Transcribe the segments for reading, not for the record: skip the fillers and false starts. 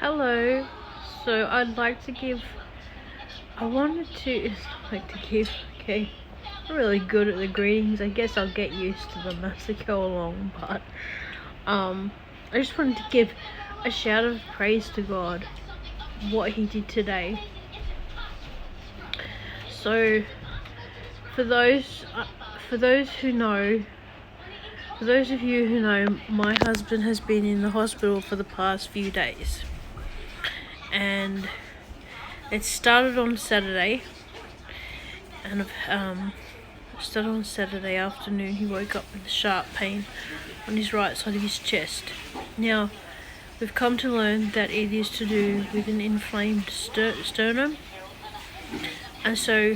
Hello. So I wanted to give, okay, I'm really good at the greetings. I guess I'll get used to them as they go along, but I just wanted to give a shout of praise to God, what He did today. So for those of you who know, my husband has been in the hospital for the past few days. And it started on Saturday, and started on Saturday afternoon. He woke up with a sharp pain on his right side of his chest. Now, we've come to learn that it is to do with an inflamed sternum, and so,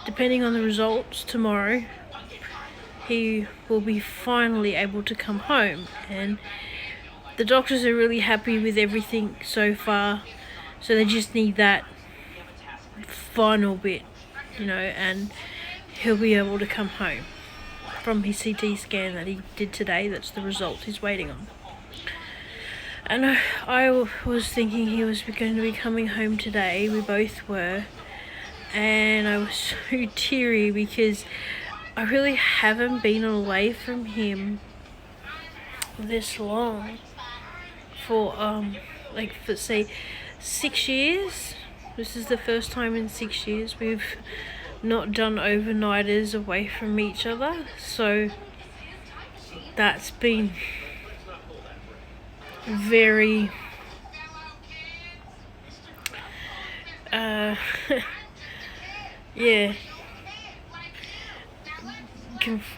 depending on the results tomorrow, he will be finally able to come home, and the doctors are really happy with everything so far, so they just need that final bit, and he'll be able to come home from his CT scan that he did today. That's the result he's waiting on. And I was thinking he was going to be coming home today. We both were, and I was so teary because I really haven't been away from him this long. For say 6 years. This is the first time in 6 years we've not done overnighters away from each other, so that's been very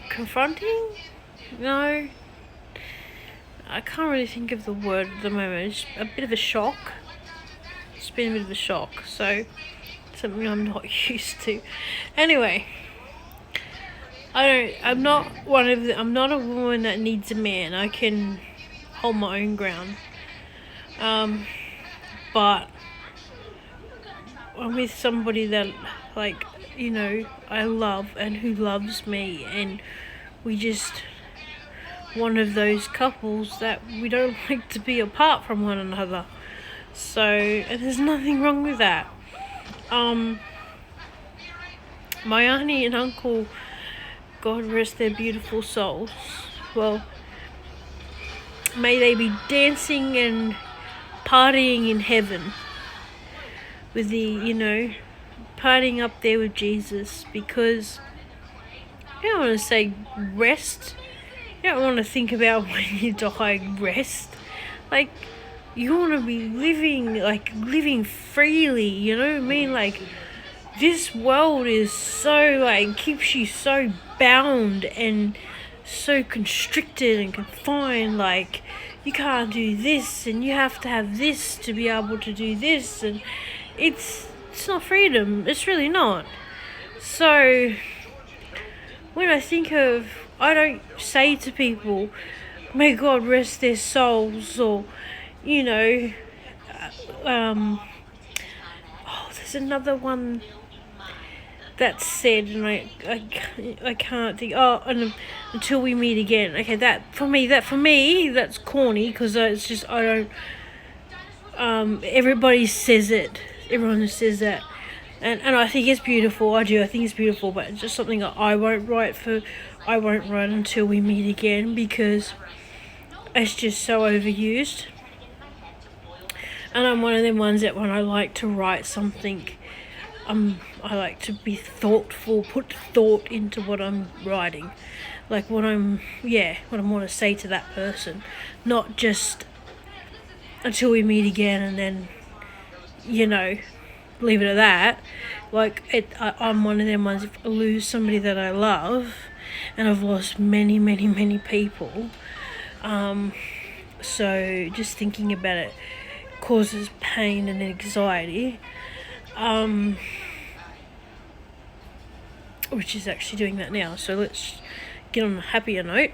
confronting. No, I can't really think of the word at the moment. It's a bit of a shock. It's been a bit of a shock, so something I'm not used to. Anyway, I'm not a woman that needs a man. I can hold my own ground. But I'm with somebody that, I love and who loves me, and we just one of those couples that we don't like to be apart from one another. So, and there's nothing wrong with that. My auntie and uncle, God rest their beautiful souls, well, may they be dancing and partying in heaven with partying up there with Jesus, because I don't want to say rest. You don't want to think about when you die, rest. You want to be living freely, you know what I mean? This world is so, keeps you so bound and so constricted and confined. You can't do this, and you have to have this to be able to do this, and it's not freedom. It's really not. So, when I don't say to people, may God rest their souls, or, there's another one that's said, and I can't think, and until we meet again. Okay, that for me, that's corny, because it's just, I don't, everybody says it, everyone says that. And I think it's beautiful. I think it's beautiful, but it's just something that I won't write until we meet again, because it's just so overused. And I'm one of them ones that when I like to write something, I like to be thoughtful, put thought into what I'm writing. What I want to say to that person, not just until we meet again and then, leave it at that. I'm one of them ones, if I lose somebody that I love, and I've lost many, many, many people, so just thinking about it causes pain and anxiety, which is actually doing that now, so let's get on a happier note.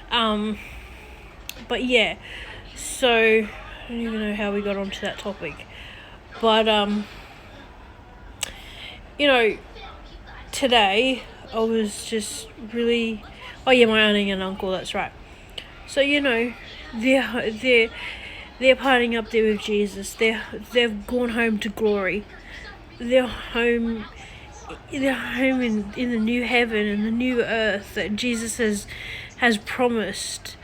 But yeah, so I don't even know how we got onto that topic, but today I was just really, my auntie and uncle, that's right. So they're They're partying up there with Jesus. They've gone home to glory. They're home. They're home in the new heaven and the new earth that Jesus has promised.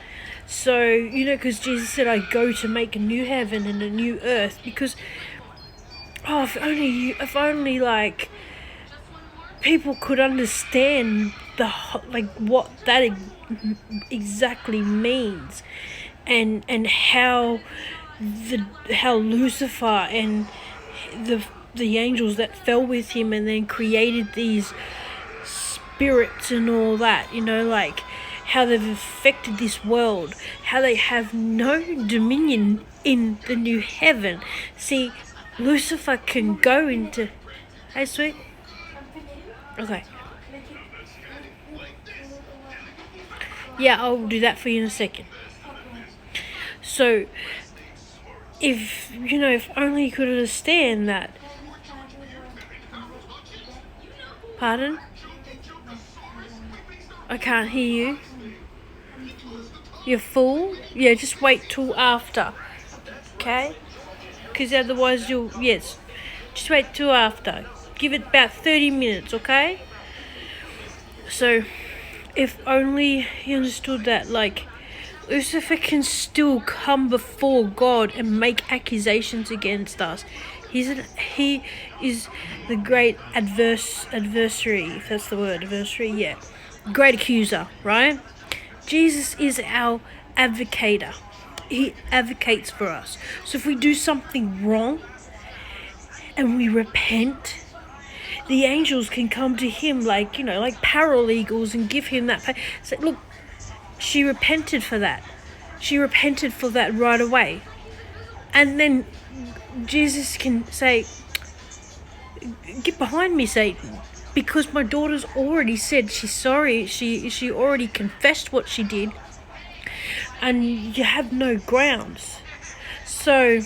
So, because Jesus said, I go to make a new heaven and a new earth. Because, if only like people could understand what that exactly means, and how Lucifer and the angels that fell with him and then created these spirits and all that, like how they've affected this world, how they have no dominion in the new heaven. See, Lucifer can go into... Hey, sweet? Okay. Yeah, I'll do that for you in a second. So, if only you could understand that. Pardon? I can't hear you. You're full? Yeah, just wait till after. Okay? Because otherwise yes. Just wait till after. Give it about 30 minutes, okay? So, if only you understood that, like, Lucifer can still come before God and make accusations against us. He is the great adversary, if that's the word, adversary, yeah. Great accuser, right? Jesus is our advocator. He advocates for us. So if we do something wrong and we repent, the angels can come to him like paralegals and give him that. Say, look, she repented for that. She repented for that right away. And then Jesus can say, get behind me, Satan. Because my daughter's already said she's sorry. She already confessed what she did. And you have no grounds. So,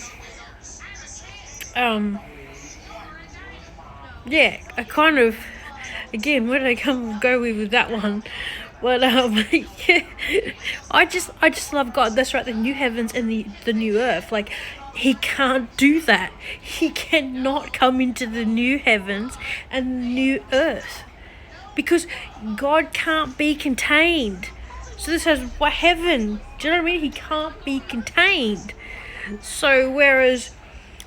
yeah, I kind of, again, where did I go with that one? Well, yeah, I just love God. That's right, the new heavens and the new earth. Like, he can't do that. He cannot come into the new heavens and the new earth. Because God can't be contained. So this has heaven. Do you know what I mean? He can't be contained. So whereas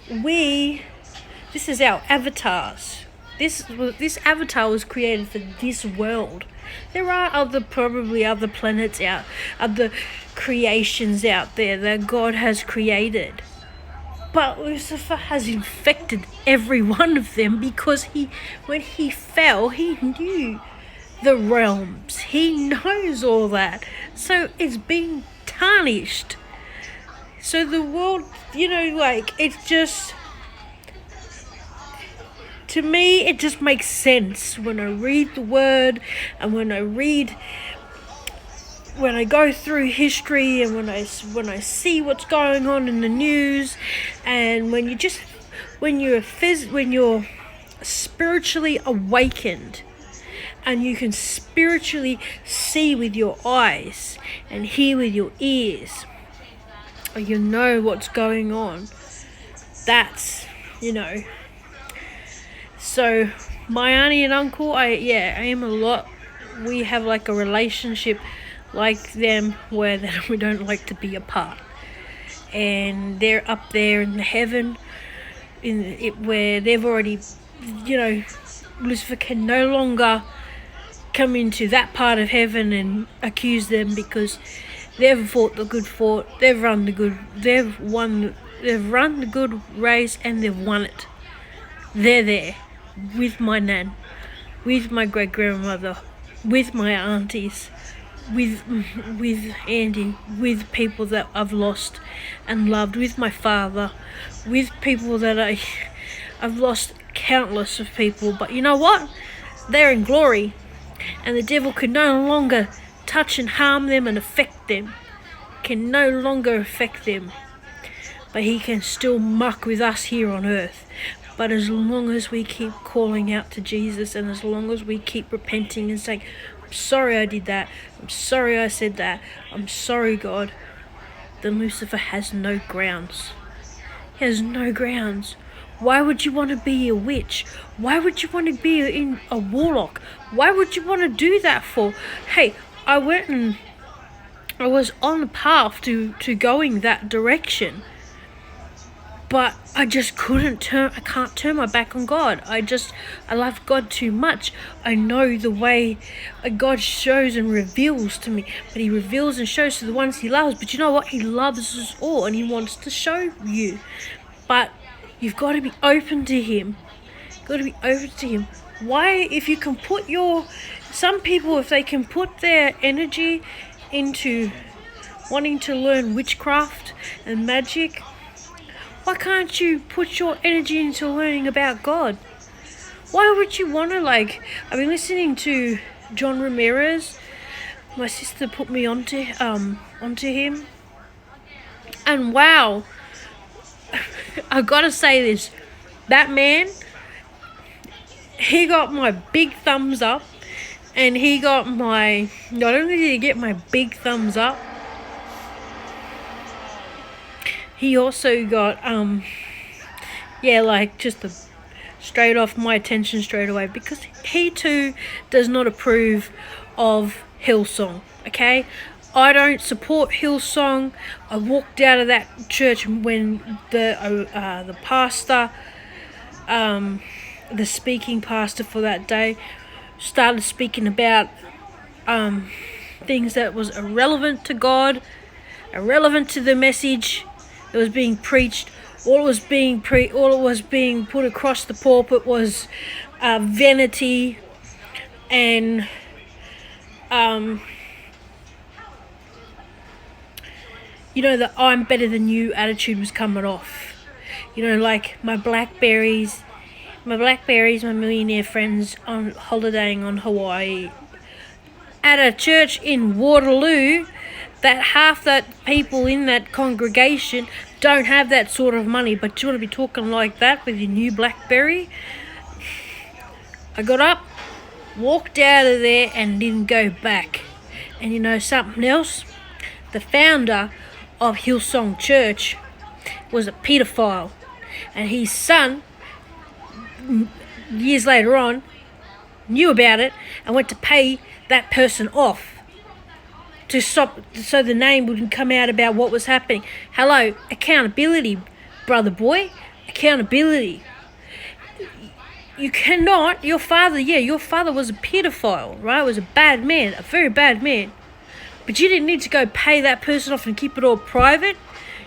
this is our avatars. This avatar was created for this world. There are probably other planets other creations out there that God has created. But Lucifer has infected every one of them because when he fell, he knew the realms. He knows all that. So it's been tarnished. So the world, it's just... To me, it just makes sense when I read the word and when I go through history and when I see what's going on in the news, and when you're spiritually awakened and you can spiritually see with your eyes and hear with your ears, or you know what's going on, that's, So, my auntie and uncle, I am a lot. We have like a relationship like them where we don't like to be apart. And they're up there in the heaven, where they've already, Lucifer can no longer come into that part of heaven and accuse them because they've fought the good fight. They've run the good race and they've won it. They're there. With my nan, with my great-grandmother, with my aunties, with Andy, with people that I've lost and loved, with my father, with people that I've lost countless of people. But you know what? They're in glory, and the devil can no longer touch and harm them and affect them. Can no longer affect them. But he can still muck with us here on earth. But as long as we keep calling out to Jesus, and as long as we keep repenting and saying, I'm sorry I did that, I'm sorry I said that, I'm sorry God, then Lucifer has no grounds. He has no grounds. Why would you want to be a witch? Why would you want to be a warlock? Why would you want to do that for? Hey, I was on the path to going that direction. But I just I can't turn my back on God. I love God too much. I know the way God shows and reveals to me. But he reveals and shows to the ones he loves. But you know what? He loves us all and he wants to show you. But you've got to be open to him. You've got to be open to him. Why, if you can put some people, if they can put their energy into wanting to learn witchcraft and magic, why can't you put your energy into learning about God? Why would you want to, I've been listening to John Ramirez. My sister put me onto him. And wow, I gotta say this. That man, he got my big thumbs up. And he got not only did he get my big thumbs up, he also got, just straight off my attention straight away, because he too does not approve of Hillsong, okay? I don't support Hillsong. I walked out of that church when the pastor, the speaking pastor for that day, started speaking about things that was irrelevant to God, irrelevant to the message that was being preached. All it was being put across the pulpit was vanity and the I'm better than you attitude was coming off. Like my blackberries, my millionaire friends on holidaying on Hawaii at a church in Waterloo, that half that people in that congregation don't have that sort of money, but you want to be talking like that with your new BlackBerry? I got up, walked out of there and didn't go back. And you know something else? The founder of Hillsong Church was a pedophile, and his son, years later on, knew about it and went to pay that person off to stop, so the name wouldn't come out about what was happening. Hello, accountability, brother boy, accountability. You cannot, your father was a pedophile, right? Was a bad man, a very bad man. But you didn't need to go pay that person off and keep it all private.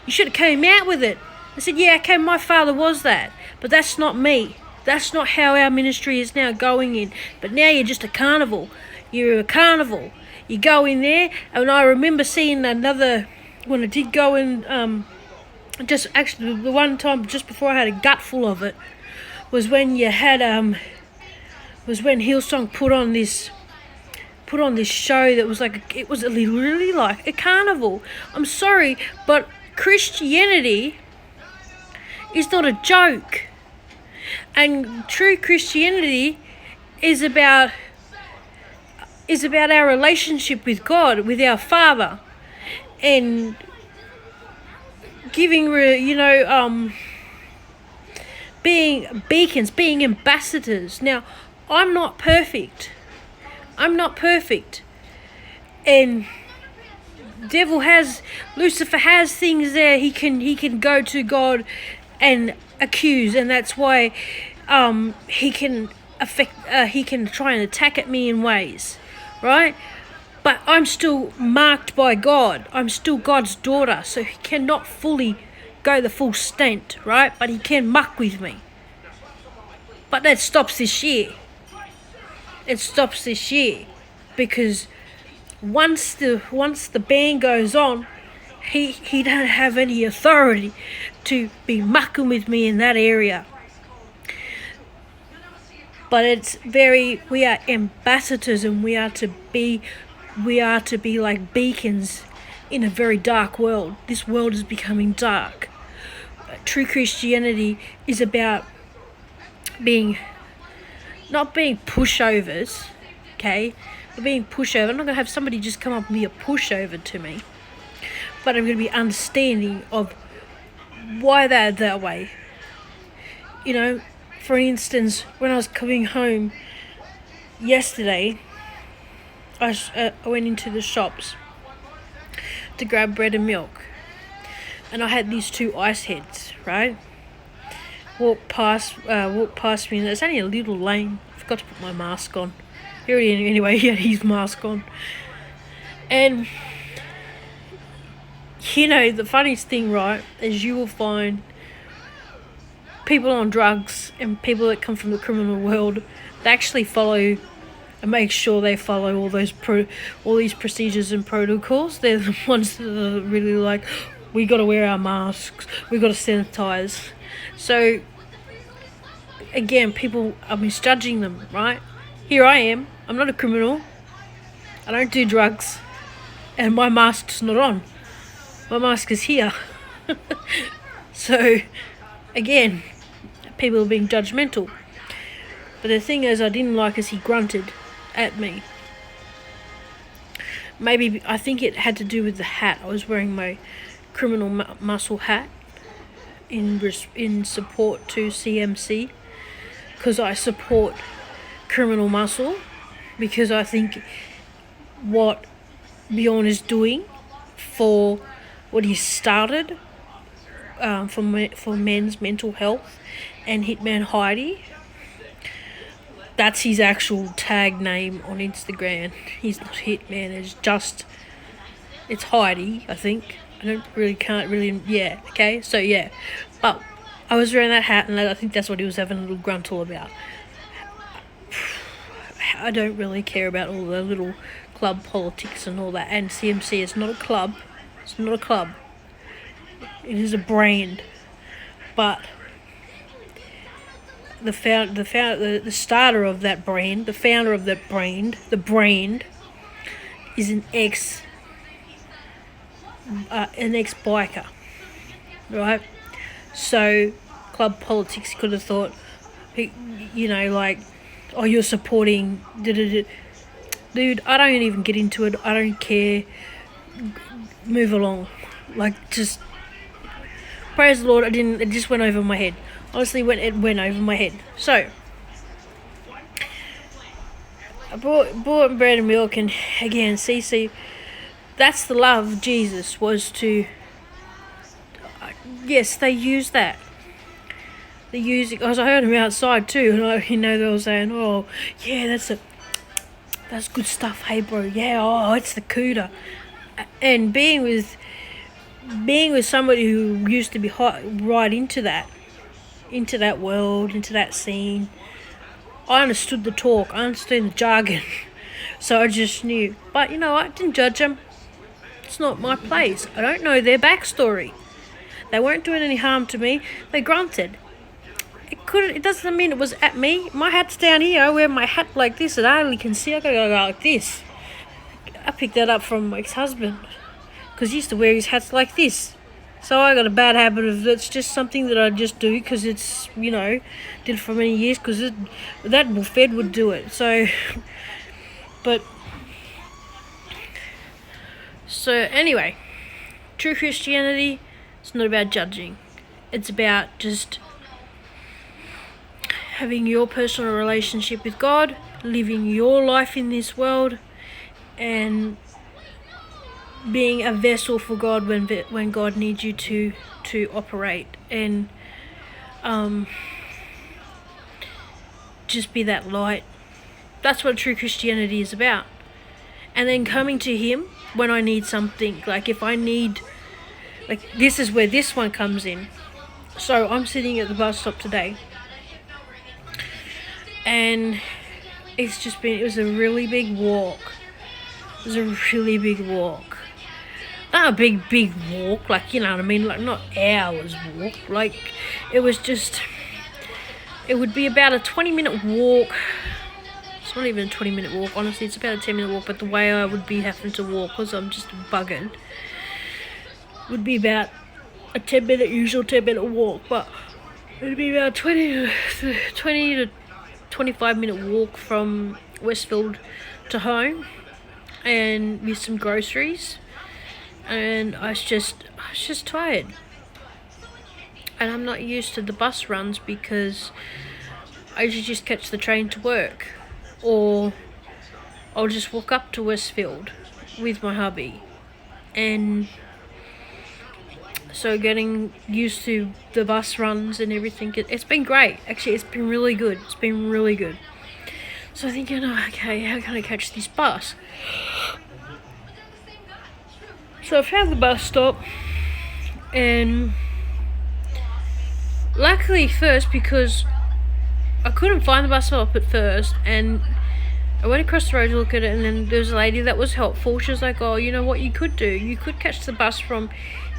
You should have came out with it. I said, yeah, okay, my father was that, but that's not me. That's not how our ministry is now going in. But now you're just a carnival. You're a carnival. You go in there, and I remember seeing another, when I did go in, just actually the one time just before I had a gut full of it, was when you had, was when Hillsong put on this show that was it was literally like a carnival. I'm sorry, but Christianity is not a joke. And true Christianity is about our relationship with God, with our Father, and giving, being beacons, being ambassadors. Now, I'm not perfect, and Lucifer has things there he can go to God and accuse, and that's why he can try and attack at me in ways, right? But I'm still marked by God. I'm still God's daughter, so he cannot fully go the full extent, right? But he can muck with me. But that stops this year. It stops this year, because once the ban goes on, he don't have any authority to be mucking with me in that area. But we are ambassadors, and we are to be like beacons in a very dark world. This world is becoming dark. True Christianity is about not being pushovers, okay? But being pushover. I'm not going to have somebody just come up and be a pushover to me. but I'm going to be understanding of why they're that way. You know, for instance, when I was coming home yesterday, I went into the shops to grab bread and milk, and I had these two ice heads, right? Walked past me, and there's only a little lane. I forgot to put my mask on. Anyway, he had his mask on. And, you know, the funniest thing, right, is you will find people on drugs and people that come from the criminal world, they actually follow and make sure they follow all these procedures and protocols. They're the ones that are really like, we got to wear our masks, we got to sanitize. So again, people are misjudging them, right? Here I am, I'm not a criminal, I don't do drugs, and my mask's not on. My mask is here. So again, people are being judgmental. But the thing is, I didn't like as he grunted at me. Maybe, I think it had to do with the hat. I was wearing my criminal muscle hat in support to CMC, because I support criminal muscle, because I think what Bjorn is doing for what he started for men's mental health and Hitman Heidi. That's his actual tag name on Instagram. He's not Hitman, it's Heidi, I think. Yeah, okay, so yeah. But I was wearing that hat, and I think that's what he was having a little gruntle about. I don't really care about all the little club politics and all that, and CMC is not a club. It's not a club. It is a brand. But the starter of that brand, the founder of that brand, the brand is an ex-biker, right? So club politics could have thought, you know, like, oh, you're supporting, dude, I don't even get into it. I don't care. Move along. Like, just praise the Lord. It just went over my head. Honestly, it went over my head. So I bought bread and milk, and again, CC, that's the love of Jesus, was to, yes, they use that. They use it, because I heard them outside too, and they were saying, oh, yeah, that's good stuff, hey bro, yeah, oh, it's the cooter. And being with somebody who used to be right into that world, into that scene, I understood the talk, I understood the jargon, so I just knew. But you know, I didn't judge them. It's not my place. I don't know their backstory. They weren't doing any harm to me. They grunted. It doesn't mean it was at me. My hat's down here. I wear my hat like this, and I only can see. I gotta go like this. I picked that up from my ex-husband, because he used to wear his hats like this. So I got a bad habit of, it's just something that I just do because it's, you know, did it for many years, because that Fed would do it. So anyway, true Christianity, it's not about judging. It's about just having your personal relationship with God, living your life in this world, and being a vessel for God when God needs you to operate, and just be that light. That's what true Christianity is about. And then coming to Him when I need something, like if I need, like, this is where this one comes in. So I'm sitting at the bus stop today, and it was a really big walk. It was a really big walk. Not a big walk, like, you know what I mean, like not hours walk. Like, it was just, it would be about a 20-minute walk. It's not even a 20-minute walk, honestly, it's about a 10-minute walk, but the way I would be having to walk, because I'm just buggered, would be about a 10-minute walk, but it'd be about 20 to 25-minute walk from Westfield to home, and with some groceries. and I was just tired. And I'm not used to the bus runs because I usually just catch the train to work, or I'll just walk up to Westfield with my hubby. And so getting used to the bus runs and everything, it's been great. Actually, it's been really good. It's been really good. So I'm thinking, okay, how can I catch this bus? So I found the bus stop, and luckily first, because I couldn't find the bus stop at first, and I went across the road to look at it, and then there was a lady that was helpful. She was like, oh, you know what you could do? You could catch the bus from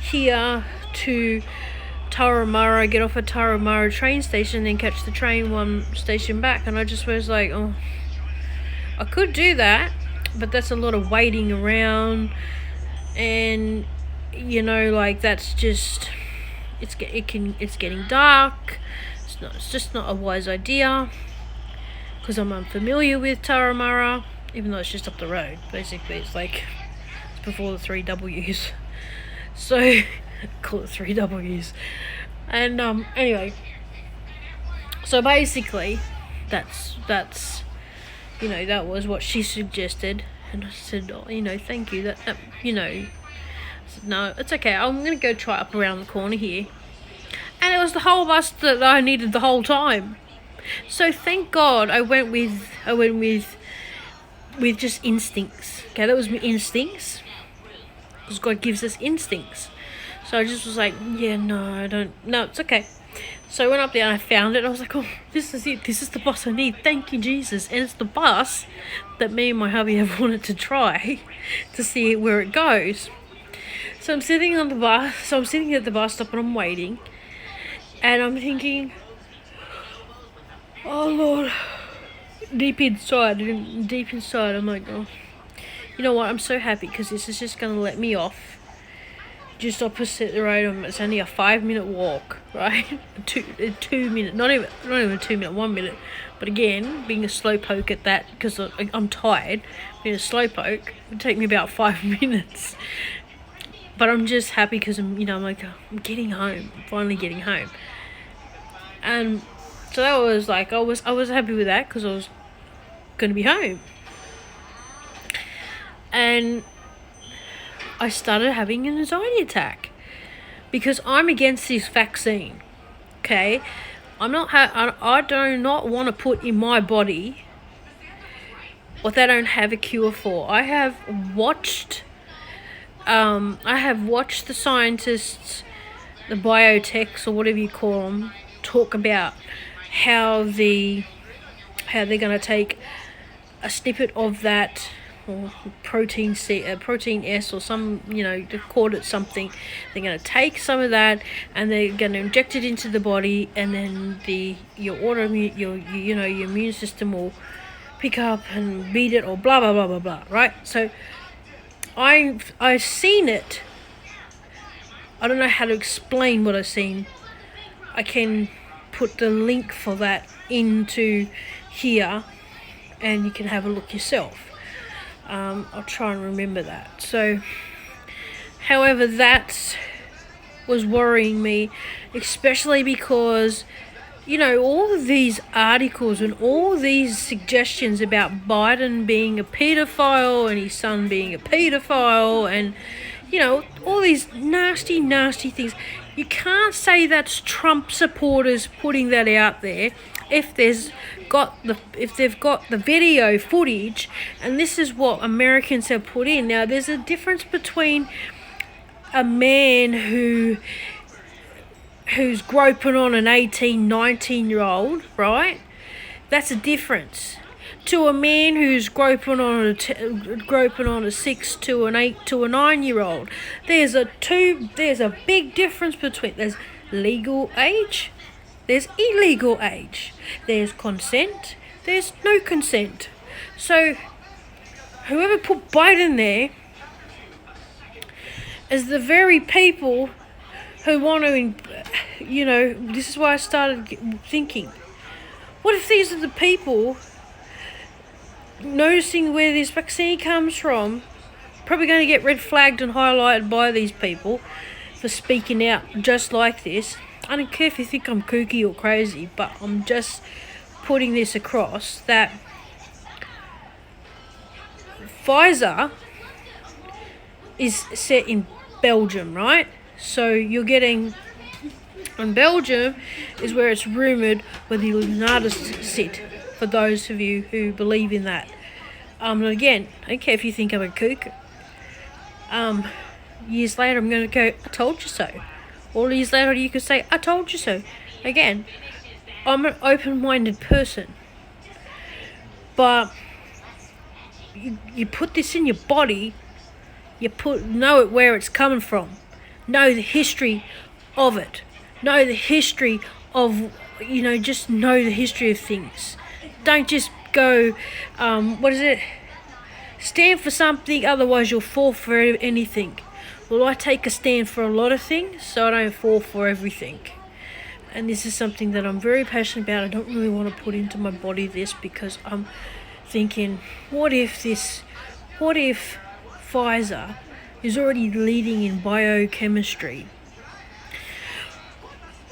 here to Tarahumara, get off at Tarahumara train station, then catch the train one station back. And I just was like, oh, I could do that, but that's a lot of waiting around, and like that's just it's getting dark. It's just not a wise idea, because I'm unfamiliar with Tarahumara, even though it's just up the road. Basically, it's before the 3 W's. So, call it 3 W's. And, anyway. So basically, that's that was what she suggested. And I said, oh, thank you. That I said, no, it's okay. I'm going to go try up around the corner here. And it was the whole bus that I needed the whole time. So thank God I went with just instincts. Okay, that was my instincts. Because God gives us instincts. So I just was like, yeah, no, it's okay. So I went up there and I found it. I was like, oh, this is it. This is the bus I need. Thank you, Jesus. And it's the bus that me and my hubby have wanted to try to see where it goes. So I'm sitting on the bus. So I'm sitting at the bus stop and I'm waiting. And I'm thinking, oh Lord, deep inside, I'm like, oh, you know what, I'm so happy, because this is just going to let me off just opposite the road. It's only a 5-minute walk, right? a 2 minute, not even a 2 minute, 1 minute. But again, being a slowpoke at that, because I'm tired, being a slowpoke, it would take me about 5 minutes. But I'm just happy because I'm like, I'm getting home. I'm finally getting home. And so that was like, I was happy with that, because I was going to be home. And I started having an anxiety attack, because I'm against this vaccine. Okay, I do not want to put in my body what they don't have a cure for. I have watched the scientists, the biotechs or whatever you call them, talk about how they're going to take a snippet of that, or protein S or some, they called it something. They're going to take some of that and they're going to inject it into the body, and then your immune system will pick up and beat it, or blah blah blah blah blah. Right? So I've seen it. I don't know how to explain what I've seen. I can put the link for that into here, and you can have a look yourself. I'll try and remember that. So, however, that was worrying me, especially because, all of these articles and all these suggestions about Biden being a pedophile and his son being a pedophile, and, all these nasty, nasty things. You can't say that's Trump supporters putting that out there if they've got the video footage, and this is what Americans have put in. Now, there's a difference between a man who's groping on an 18, 19-year-old, right? That's a difference. To a man who's groping on a 6 to an 8 to a 9-year-old. There's a big difference between, there's legal age, there's illegal age, there's consent, there's no consent. So whoever put Biden there is the very people who want to, this is why I started thinking, what if these are the people noticing where this vaccine comes from, probably going to get red flagged and highlighted by these people for speaking out just like this. I don't care if you think I'm kooky or crazy, but I'm just putting this across that Pfizer is set in Belgium, right? So you're getting... And Belgium is where it's rumoured where the Illuminati sit, for those of you who believe in that. And again, I don't care if you think I'm a kook. Years later I'm going to go, I told you so. All years later you could say, I told you so. Again, I'm an open-minded person. But you put this in your body, know it where it's coming from. Know the history of it. Know the history of, just know the history of things. Don't just go, stand for something, otherwise you'll fall for anything. Well, I take a stand for a lot of things, so I don't fall for everything. And this is something that I'm very passionate about. I don't really want to put into my body this, because I'm thinking, what if Pfizer is already leading in biochemistry,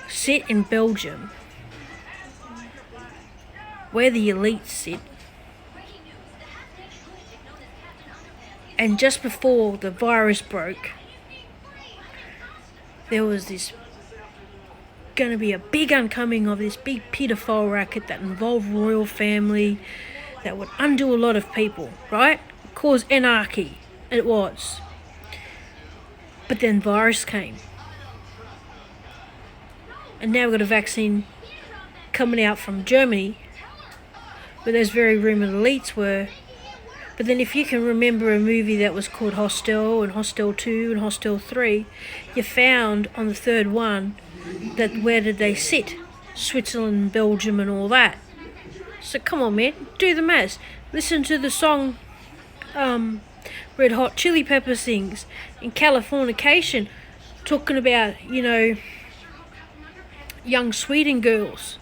sit in Belgium, where the elites sit, and just before the virus broke, there was going to be a big oncoming of this big paedophile racket that involved royal family, that would undo a lot of people, right? Cause anarchy. It was. But then virus came. And now we've got a vaccine coming out from Germany, where those very rumoured elites were. But then if you can remember a movie that was called Hostel, and Hostel 2 and Hostel 3, you found on the third one that where did they sit? Switzerland, Belgium and all that. So come on, man, do the maths. Listen to the song Red Hot Chili Pepper sings in Californication, talking about, young Sweden girls.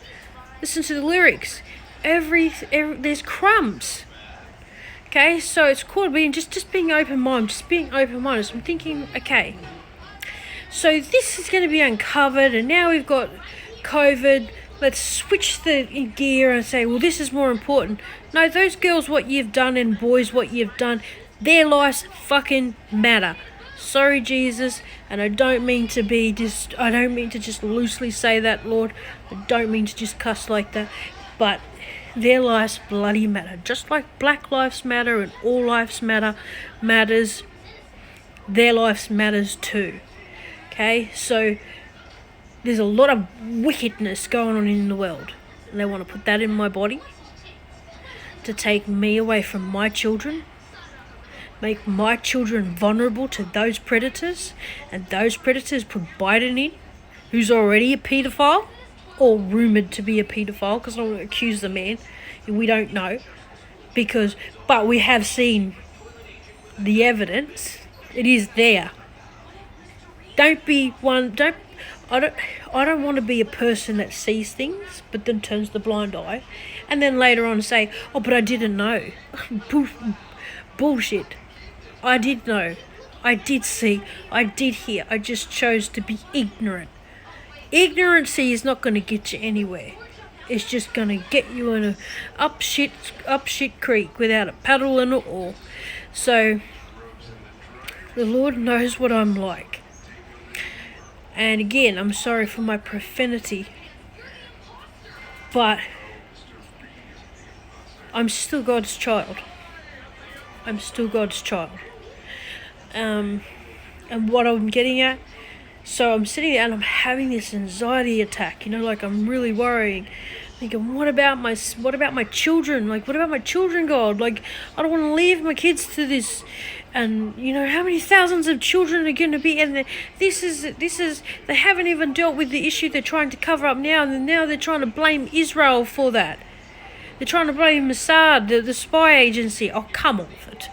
Listen to the lyrics. There's crumbs. Okay, so it's called being just being open-minded, So I'm thinking, okay, so this is going to be uncovered, and now we've got COVID. Let's switch the gear and say, well, this is more important. No, those girls, what you've done, and boys, what you've done, their lives fucking matter. Sorry, Jesus, and I don't mean to just loosely say that, Lord. I don't mean to just cuss like that, but their lives bloody matter. Just like Black Lives Matter and all lives matters, their lives matters too. Okay, so there's a lot of wickedness going on in the world, and they want to put that in my body to take me away from my children, make my children vulnerable to those predators, and those predators put Biden in, who's already a paedophile, or rumoured to be a paedophile, because I don't want to accuse the man, we don't know, but we have seen the evidence. It is there. I don't want to be a person that sees things but then turns the blind eye, and then later on say, oh, but I didn't know. Bullshit. I did know. I did see. I did hear. I just chose to be ignorant. Ignorancy is not going to get you anywhere. It's just going to get you in a up shit creek without a paddle and an oar. So the Lord knows what I'm like. And again, I'm sorry for my profanity, but I'm still God's child. I'm still God's child. And what I'm getting at, so I'm sitting there and I'm having this anxiety attack, like I'm really worrying, thinking, what about my children? Like, what about my children, God? Like, I don't want to leave my kids to this. And how many thousands of children are going to be, and this is they haven't even dealt with the issue they're trying to cover up now, and now they're trying to blame Israel for that. They're trying to blame Mossad, the spy agency. Oh, come off it.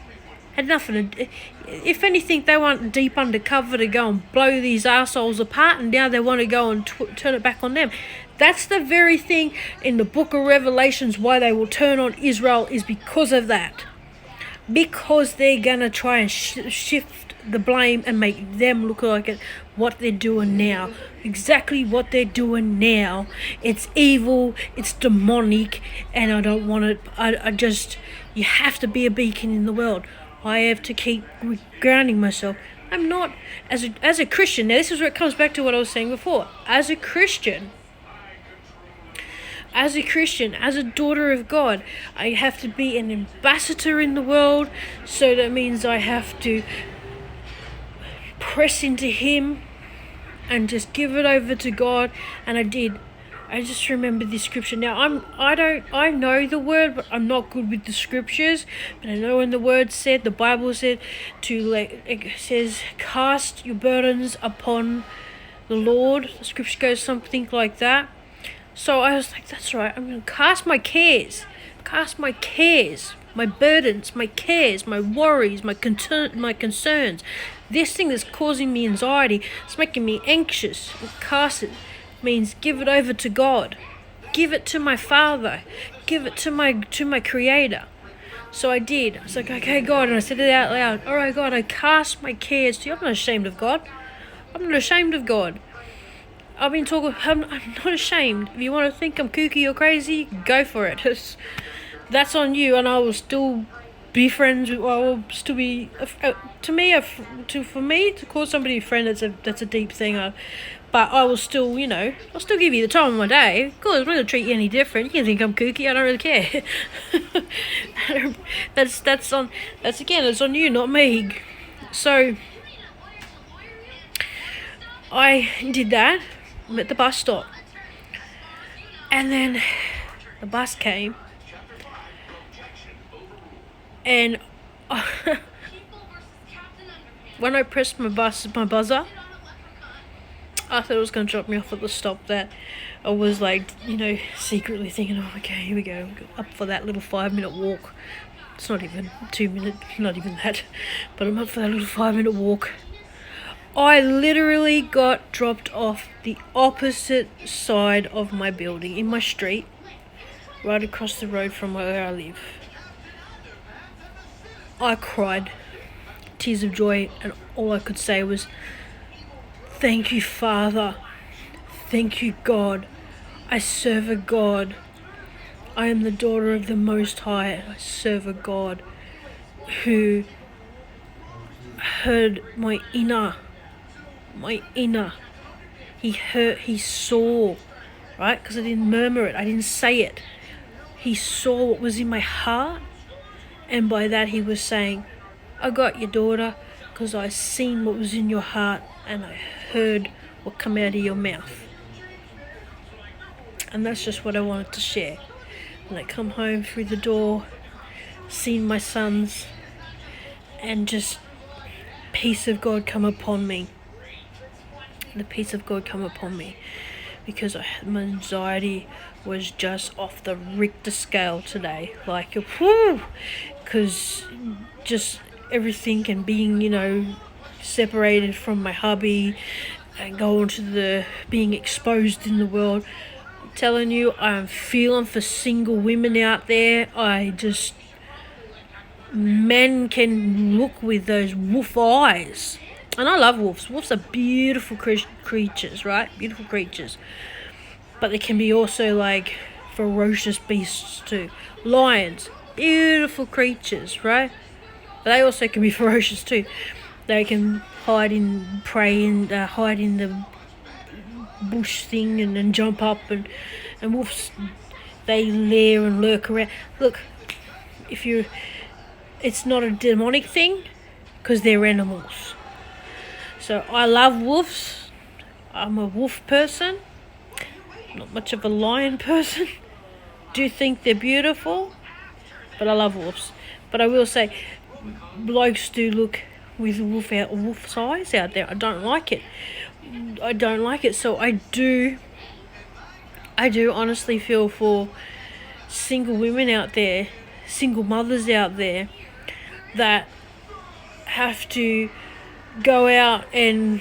Had nothing to, if anything, they want deep undercover to go and blow these assholes apart, and now they want to go and turn it back on them. That's the very thing in the book of Revelations why they will turn on Israel, is because of that. because they're gonna try and shift the blame and make them look like it. What they're doing now, exactly what they're doing now, it's evil, it's demonic, and I don't want it. I just, you have to be a beacon in the world. I have to keep grounding myself. I'm not, as a Christian, now this is where it comes back to what I was saying before. As a Christian, as a daughter of God, I have to be an ambassador in the world. So that means I have to press into Him and just give it over to God. And I did. I just remember this scripture. Now I know the word, but I'm not good with the scriptures. But I know when the Bible said it says, cast your burdens upon the Lord. The scripture goes something like that. So I was like, that's right, I'm going to cast my cares, my burdens, my cares, my worries, my concerns. This thing that's causing me anxiety, it's making me anxious. Cast it means give it over to God. Give it to my Father. Give it to my Creator. So I did. I was like, okay, God, and I said it out loud. All right, God, I cast my cares to you. I'm not ashamed of God. I'm not ashamed of God. I'm not ashamed. If you want to think I'm kooky or crazy, go for it. That's on you, and I will still be friends. I will still be. For me to call somebody a friend, that's a deep thing. But I will still, I'll still give you the time of my day. Of course, I'm not gonna treat you any different. You can think I'm kooky. I don't really care. That's on you, not me. So I did that. I'm at the bus stop, and then the bus came, and when I pressed my buzzer, I thought it was going to drop me off at the stop. That I was like, secretly thinking, oh, okay, here we go, up for that little 5-minute walk. It's not even 2 minutes, not even that, but I'm up for that little 5-minute walk. I literally got dropped off the opposite side of my building, in my street, right across the road from where I live. I cried, tears of joy, and all I could say was, thank you, Father. Thank you, God. I serve a God. I am the daughter of the Most High. I serve a God who heard my inner. He saw, right? Because I didn't murmur it, I didn't say it. He saw what was in my heart, and by that he was saying, I got your daughter, because I seen what was in your heart, and I heard what come out of your mouth. And that's just what I wanted to share. When I come home through the door, seen my sons, and just peace of God come upon me. The peace of God come upon me, because my anxiety was just off the Richter scale today. Like, because just everything and being, separated from my hubby and going to the being exposed in the world. I'm telling you, I'm feeling for single women out there. Men can look with those wolf eyes. And I love wolves. Wolves are beautiful creatures, right? Beautiful creatures. But they can be also like ferocious beasts too. Lions, beautiful creatures, right? But they also can be ferocious too. They can hide in prey and hide in the bush thing and then jump up. And wolves, they lair and lurk around. Look, it's not a demonic thing, because they're animals. So I love wolves. I'm a wolf person. Not much of a lion person. Do think they're beautiful, but I love wolves. But I will say, blokes do look with wolf's eyes out there. I don't like it. So I do honestly feel for single women out there, single mothers out there, that have to go out and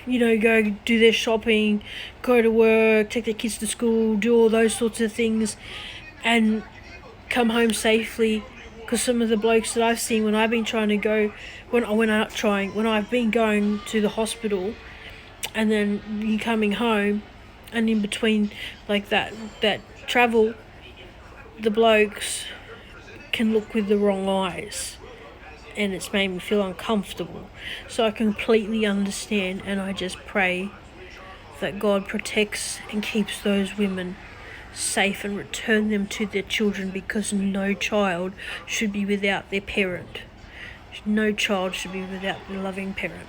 go do their shopping, go to work, take their kids to school, do all those sorts of things, and come home safely Because some of the blokes that I've seen when I've been trying to go, when I've been going to the hospital, and then you coming home, and in between like that travel, the blokes can look with the wrong eyes, and it's made me feel uncomfortable. So I completely understand, and I just pray that God protects and keeps those women safe and return them to their children, because no child should be without their parent. No child should be without their loving parent.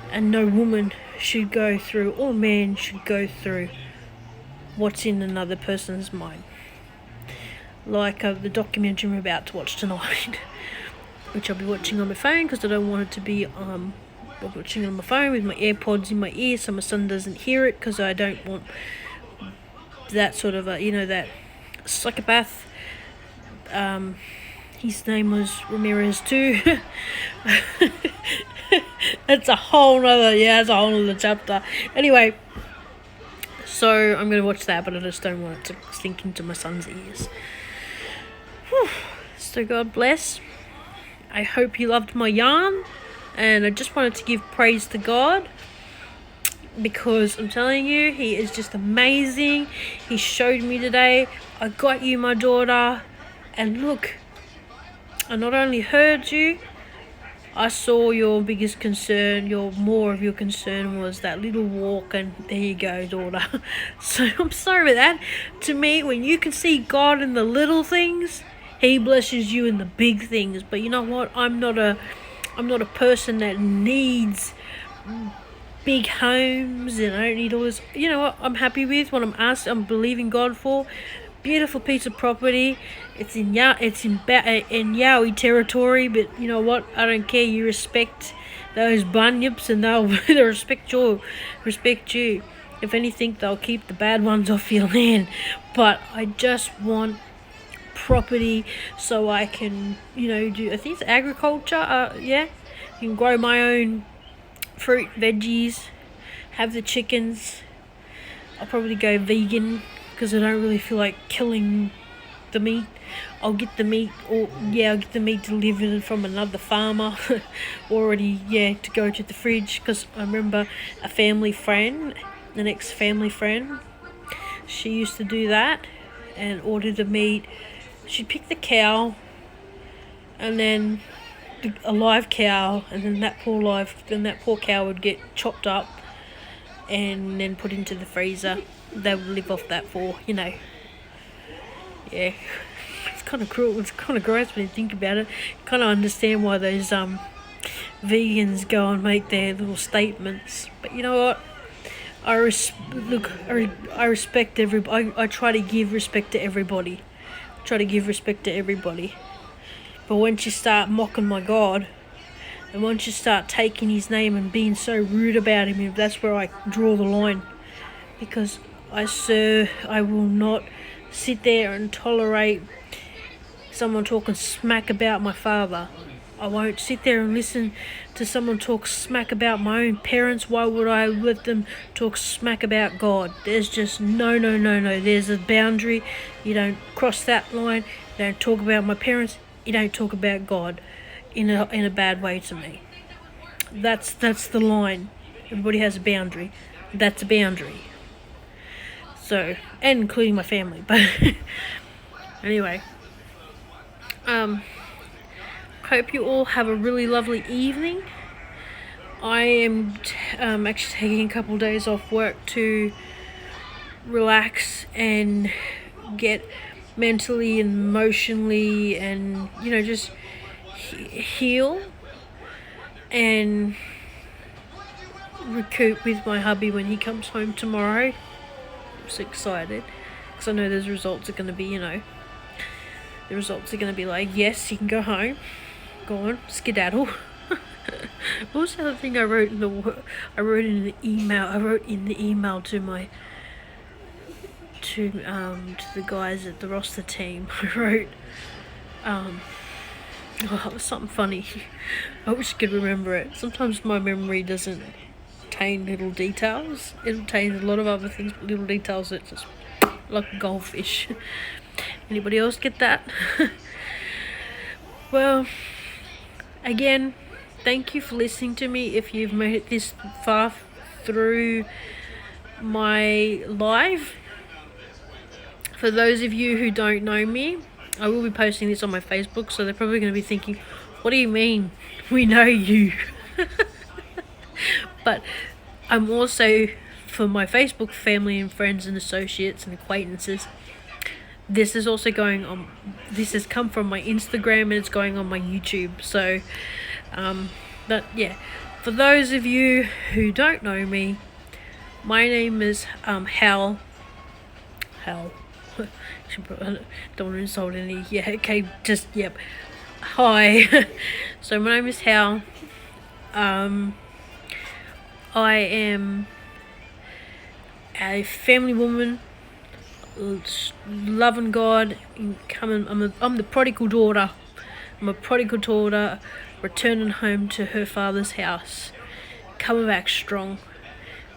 And no woman should go through, or man should go through, what's in another person's mind. Like the documentary I'm about to watch tonight, which I'll be watching on my phone because I don't want it to be watching on my phone with my AirPods in my ear so my son doesn't hear it, because I don't want that sort of that psychopath. His name was Ramirez too. That's a whole nother chapter. Anyway, so I'm going to watch that, but I just don't want it to sink into my son's ears. Whew. So God bless. I hope you loved my yarn, and I just wanted to give praise to God, because I'm telling you, He is just amazing. He showed me today, I got you, my daughter, and look, I not only heard you, I saw your biggest concern, more of your concern was that little walk, and there you go, daughter. So I'm sorry about that. To me, when you can see God in the little things, He blesses you in the big things. But you know what? I'm not a person that needs big homes, and I don't need all this. You know what I'm happy with, what I'm believing God for? Beautiful piece of property. It's in Yowie territory, but you know what? I don't care. You respect those bunyips, and they'll respect you. If anything, they'll keep the bad ones off your land. But I just want property so I can, do, I think it's agriculture. You can grow my own fruit, veggies, have the chickens. I'll probably go vegan because I don't really feel like killing the meat. I'll get the meat delivered from another farmer already, to go to the fridge, because I remember an ex-family friend, she used to do that and order the meat. She'd pick the cow, and then a live cow, and then that poor cow would get chopped up and then put into the freezer. They would live off that for, it's kind of cruel. It's kind of gross when you think about it. You kind of understand why those vegans go and make their little statements. But you know what? I respect everybody. I try to give respect to everybody. But once you start mocking my God, and once you start taking His name and being so rude about Him, that's where I draw the line. Because I will not sit there and tolerate someone talking smack about my father. I won't sit there and listen to someone talk smack about my own parents. Why would I let them talk smack about God? There's just no. There's a boundary. You don't cross that line. You don't talk about my parents. You don't talk about God in a bad way to me. That's the line. Everybody has a boundary. That's a boundary. So, and including my family. But anyway, hope you all have a really lovely evening. I am actually taking a couple of days off work to relax and get mentally and emotionally and just heal and recoup with my hubby when he comes home tomorrow. I'm so excited because I know those results are going to be, the results are going to be like, yes, you can go home, go on, skedaddle. What was the other thing I wrote in the email to my to the guys at the roster team? I wrote it was something funny. I wish I could remember it. Sometimes my memory doesn't contain little details. It contains a lot of other things, but little details that's just like a goldfish. Anybody else get that? Well, again, thank you for listening to me. If you've made it this far through my live, for those of you who don't know me, I will be posting this on my Facebook, so they're probably going to be thinking, what do you mean we know you? But I'm also, for my Facebook family and friends and associates and acquaintances, this is also going on, this has come from my Instagram and it's going on my YouTube. So but yeah, for those of you who don't know me, my name is Hal. Don't want to insult any. Yeah, okay, just yep. Hi. So my name is Hal. I am a family woman, loving God. I'm the prodigal daughter. I'm a prodigal daughter, returning home to her father's house, coming back strong,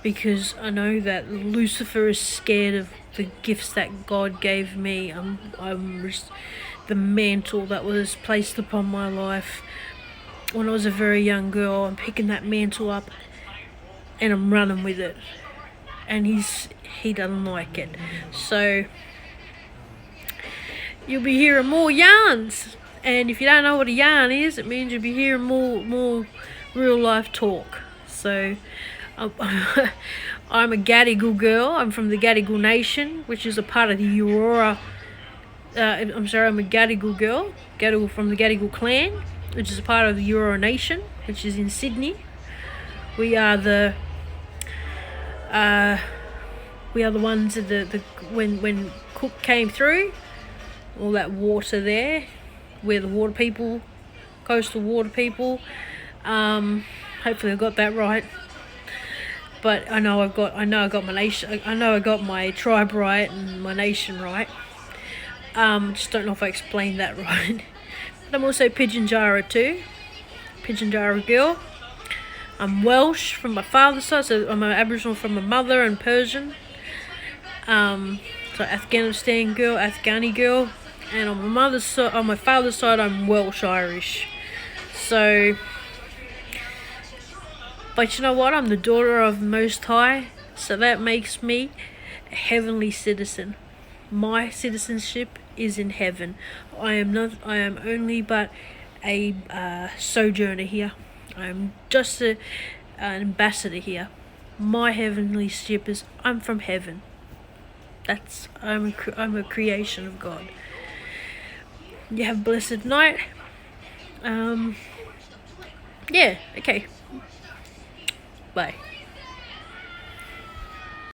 because I know that Lucifer is scared of the gifts that God gave me. The mantle that was placed upon my life when I was a very young girl. I'm picking that mantle up and I'm running with it, and he doesn't like it. So you'll be hearing more yarns, and if you don't know what a yarn is, it means you'll be hearing more real life talk. So I'm a Gadigal girl. I'm from the Gadigal Nation, which is a part of the Euroa. I'm a Gadigal girl, Gadigal from the Gadigal clan, which is a part of the Euroa Nation, which is in Sydney. We are the ones that when Cook came through, all that water there, we're the water people, coastal water people. Hopefully I got that right. But I know I got my nation. I know I got my tribe right and my nation right. Just don't know if I explained that right. But I'm also Pitjanjarra too. Pitjanjarra girl. I'm Welsh from my father's side, so I'm an Aboriginal from my mother, and Persian. So Afghanistan girl, Afghani girl, and on my father's side, I'm Welsh Irish. So, but you know what? I'm the daughter of the Most High, so that makes me a heavenly citizen. My citizenship is in heaven. I am only but a sojourner here. I'm just an ambassador here. My heavenly ship is, I'm from heaven. I'm a creation of God. You have a blessed night. Yeah, okay. Bye.